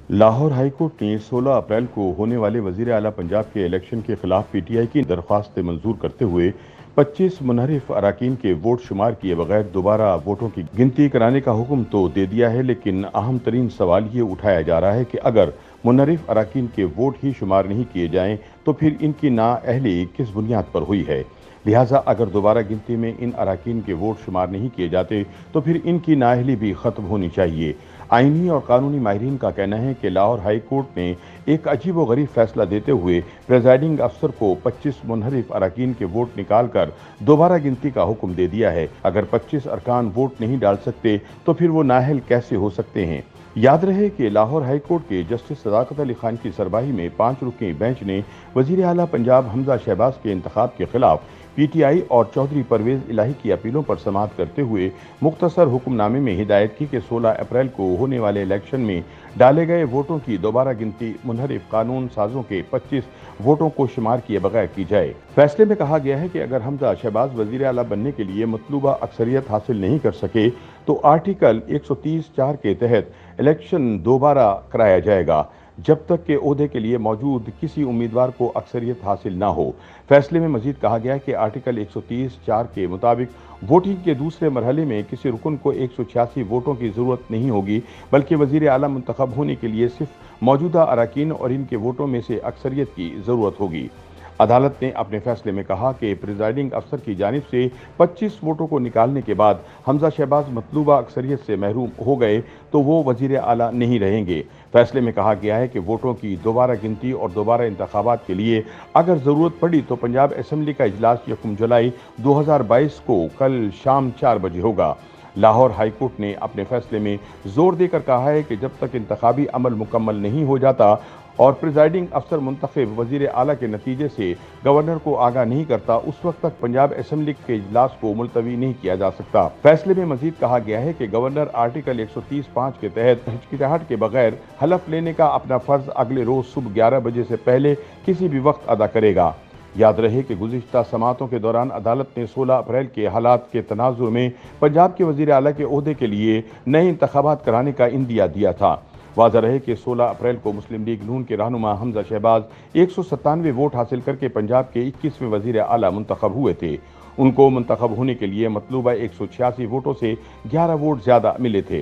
Lahore high court نے 16 April کو ہونے والے وزیر اعلیٰ پنجاب کے الیکشن کے خلاف پی ٹی آئی کی درخواست منظور کرتے ہوئے 25 منحرف اراکین کے ووٹ شمار کیے بغیر دوبارہ ووٹوں کی گنتی کرانے کا حکم تو دے دیا ہے، لیکن اہم ترین سوال یہ اٹھایا جا رہا ہے کہ اگر منحرف اراکین کے ووٹ ہی شمار نہیں کیے جائیں تو پھر ان کی نااہلی کس بنیاد پر ہوئی ہے۔ لہٰذا اگر دوبارہ گنتی میں ان اراکین کے ووٹ شمار نہیں کیے جاتے تو پھر ان کی نااہلی بھی ختم ہونی چاہیے۔ آئینی اور قانونی ماہرین کا کہنا ہے کہ لاہور ہائی کورٹ نے ایک عجیب و غریب فیصلہ دیتے ہوئے پریزائڈنگ افسر کو 25 منحرف اراکین کے ووٹ نکال کر دوبارہ گنتی کا حکم دے دیا ہے۔ اگر 25 ارکان ووٹ نہیں ڈال سکتے تو پھر وہ نااہل کیسے ہو سکتے ہیں؟ یاد رہے کہ لاہور ہائی کورٹ کے جسٹس صداقت علی خان کی سربراہی میں 5 رکنی بینچ نے وزیر اعلیٰ پنجاب حمزہ شہباز کے انتخاب کے خلاف پی ٹی آئی اور چودھری پرویز الہی کی اپیلوں پر سماعت کرتے ہوئے مختصر حکم نامے میں ہدایت کی کہ 16 اپریل کو ہونے والے الیکشن میں ڈالے گئے ووٹوں کی دوبارہ گنتی منحرف قانون سازوں کے 25 ووٹوں کو شمار کیے بغیر کی جائے۔ فیصلے میں کہا گیا ہے کہ اگر حمزہ شہباز وزیر اعلیٰ بننے کے لیے مطلوبہ اکثریت حاصل نہیں کر سکے تو آرٹیکل 130(4) کے تحت الیکشن دوبارہ کرایا جائے گا جب تک کہ عہدے کے لیے موجود کسی امیدوار کو اکثریت حاصل نہ ہو۔ فیصلے میں مزید کہا گیا کہ آرٹیکل 130(4) کے مطابق ووٹنگ کے دوسرے مرحلے میں کسی رکن کو 186 ووٹوں کی ضرورت نہیں ہوگی، بلکہ وزیر اعلیٰ منتخب ہونے کے لیے صرف موجودہ اراکین اور ان کے ووٹوں میں سے اکثریت کی ضرورت ہوگی۔ عدالت نے اپنے فیصلے میں کہا کہ پریزائڈنگ افسر کی جانب سے 25 ووٹوں کو نکالنے کے بعد حمزہ شہباز مطلوبہ اکثریت سے محروم ہو گئے تو وہ وزیر اعلیٰ نہیں رہیں گے۔ فیصلے میں کہا گیا ہے کہ ووٹوں کی دوبارہ گنتی اور دوبارہ انتخابات کے لیے اگر ضرورت پڑی تو پنجاب اسمبلی کا اجلاس 1 جولائی 2022 کو کل شام 4 بجے ہوگا۔ لاہور ہائی کورٹ نے اپنے فیصلے میں زور دے کر کہا ہے کہ جب تک انتخابی عمل مکمل نہیں ہو جاتا اور پریزائڈنگ افسر منتخب وزیر اعلیٰ کے نتیجے سے گورنر کو آگاہ نہیں کرتا، اس وقت تک پنجاب اسمبلی کے اجلاس کو ملتوی نہیں کیا جا سکتا۔ فیصلے میں مزید کہا گیا ہے کہ گورنر آرٹیکل 130(5) کے تحت ہچکچاہٹ کے بغیر حلف لینے کا اپنا فرض اگلے روز صبح 11 بجے سے پہلے کسی بھی وقت ادا کرے گا۔ یاد رہے کہ گزشتہ سماعتوں کے دوران عدالت نے 16 اپریل کے حالات کے تناظر میں پنجاب کے وزیر اعلیٰ کے عہدے کے لیے نئے انتخابات کرانے کا عندیہ دیا تھا۔ واضح رہے کہ 16 اپریل کو مسلم لیگ نون کے رہنما حمزہ شہباز 197 ووٹ حاصل کر کے پنجاب کے 21ویں وزیر اعلیٰ منتخب ہوئے تھے۔ ان کو منتخب ہونے کے لیے مطلوبہ 186 ووٹوں سے 11 ووٹ زیادہ ملے تھے۔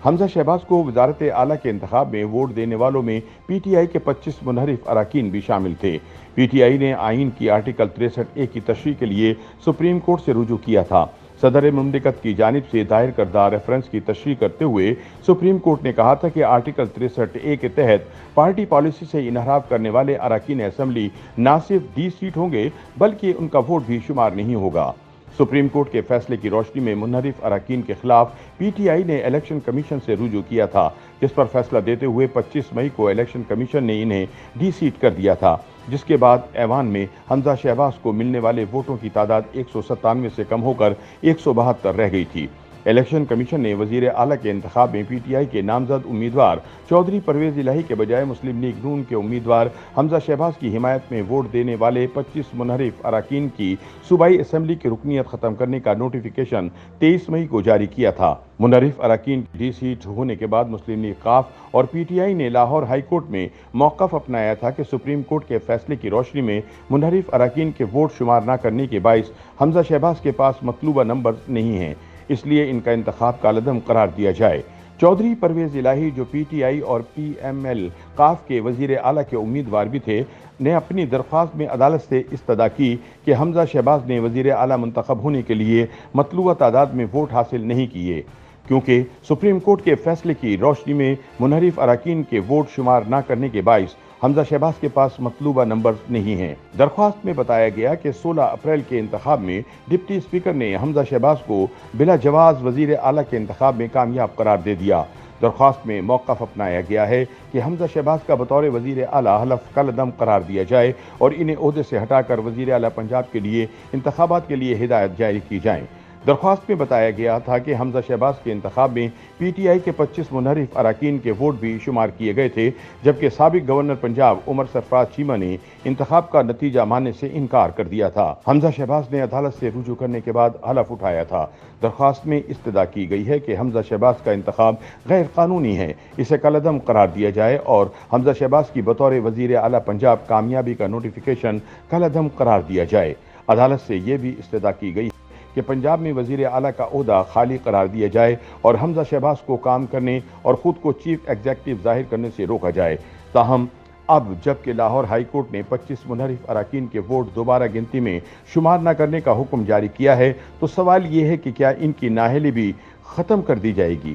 حمزہ شہباز کو وزارت اعلیٰ کے انتخاب میں ووٹ دینے والوں میں پی ٹی آئی کے 25 منحرف اراکین بھی شامل تھے۔ پی ٹی آئی نے آئین کی آرٹیکل 63(a) کی تشریح کے لیے سپریم کورٹ سے رجوع کیا تھا۔ صدر مملکت کی جانب سے دائر کردہ ریفرنس کی تشریح کرتے ہوئے سپریم کورٹ نے کہا تھا کہ آرٹیکل 63(a) کے تحت پارٹی پالیسی سے انحراف کرنے والے اراکین اسمبلی نہ صرف ڈی سیٹ ہوں گے بلکہ ان کا ووٹ بھی شمار نہیں ہوگا۔ سپریم کورٹ کے فیصلے کی روشنی میں منحرف اراکین کے خلاف پی ٹی آئی نے الیکشن کمیشن سے رجوع کیا تھا، جس پر فیصلہ دیتے ہوئے 25 مئی کو الیکشن کمیشن نے انہیں ڈی سیٹ کر دیا تھا، جس کے بعد ایوان میں حمزہ شہباز کو ملنے والے ووٹوں کی تعداد 197 سے کم ہو کر 172 رہ گئی تھی۔ الیکشن کمیشن نے وزیر اعلیٰ کے انتخاب میں پی ٹی آئی کے نامزد امیدوار چودھری پرویز الہی کے بجائے مسلم لیگ نون کے امیدوار حمزہ شہباز کی حمایت میں ووٹ دینے والے 25 منحرف اراکین کی صوبائی اسمبلی کی رکنیت ختم کرنے کا نوٹیفیکیشن 23 مئی کو جاری کیا تھا۔ منحرف اراکین ڈی سیٹ ہونے کے بعد مسلم لیگ ق اور پی ٹی آئی نے لاہور ہائی کورٹ میں موقف اپنایا تھا کہ سپریم کورٹ کے فیصلے کی روشنی میں منحرف اراکین کے ووٹ شمار نہ کرنے کے باعث حمزہ شہباز کے پاس مطلوبہ نمبر نہیں ہیں، اس لیے ان کا انتخاب کالعدم قرار دیا جائے۔ چودھری پرویز الہی جو پی ٹی آئی اور پی ایم ایل ق کے وزیر اعلیٰ کے امیدوار بھی تھے، نے اپنی درخواست میں عدالت سے استدعا کی کہ حمزہ شہباز نے وزیر اعلیٰ منتخب ہونے کے لیے مطلوبہ تعداد میں ووٹ حاصل نہیں کیے، کیونکہ سپریم کورٹ کے فیصلے کی روشنی میں منحرف اراکین کے ووٹ شمار نہ کرنے کے باعث حمزہ شہباز کے پاس مطلوبہ نمبر نہیں ہیں۔ درخواست میں بتایا گیا کہ 16 اپریل کے انتخاب میں ڈپٹی اسپیکر نے حمزہ شہباز کو بلا جواز وزیر اعلیٰ کے انتخاب میں کامیاب قرار دے دیا۔ درخواست میں موقف اپنایا گیا ہے کہ حمزہ شہباز کا بطور وزیر اعلیٰ حلف کالعدم قرار دیا جائے اور انہیں عہدے سے ہٹا کر وزیر اعلیٰ پنجاب کے لیے انتخابات کے لیے ہدایت جاری کی جائیں۔ درخواست میں بتایا گیا تھا کہ حمزہ شہباز کے انتخاب میں پی ٹی آئی کے 25 منحرف اراکین کے ووٹ بھی شمار کیے گئے تھے، جبکہ سابق گورنر پنجاب عمر سرفراز چیمہ نے انتخاب کا نتیجہ ماننے سے انکار کر دیا تھا۔ حمزہ شہباز نے عدالت سے رجوع کرنے کے بعد حلف اٹھایا تھا۔ درخواست میں استدعا کی گئی ہے کہ حمزہ شہباز کا انتخاب غیر قانونی ہے، اسے کالعدم قرار دیا جائے اور حمزہ شہباز کی بطور وزیر اعلیٰ پنجاب کامیابی کا نوٹیفیکیشن کالعدم قرار دیا جائے۔ عدالت سے یہ بھی استدعا کی گئی کہ پنجاب میں وزیر اعلیٰ کا عہدہ خالی قرار دیا جائے اور حمزہ شہباز کو کام کرنے اور خود کو چیف ایگزیکٹو ظاہر کرنے سے روکا جائے۔ تاہم اب جبکہ لاہور ہائی کورٹ نے 25 منحرف اراکین کے ووٹ دوبارہ گنتی میں شمار نہ کرنے کا حکم جاری کیا ہے، تو سوال یہ ہے کہ کیا ان کی نااہلی بھی ختم کر دی جائے گی؟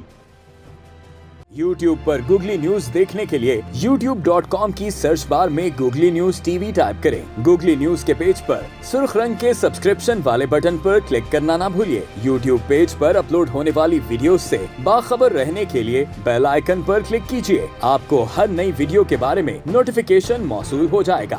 YouTube پر گوگلی نیوز دیکھنے کے لیے youtube.com کی سرچ بار میں googly news T V type کریں۔ گوگلی نیوز کے پیج پر سرخ رنگ کے سبسکرپشن والے بٹن پر کلک کرنا نہ بھولیے۔ YouTube پیج پر اپلوڈ ہونے والی ویڈیوز سے باخبر رہنے کے لیے بیل آئیکن پر کلک کیجیے۔ آپ کو ہر نئی ویڈیو کے بارے میں نوٹیفیکیشن موصول ہو جائے گا۔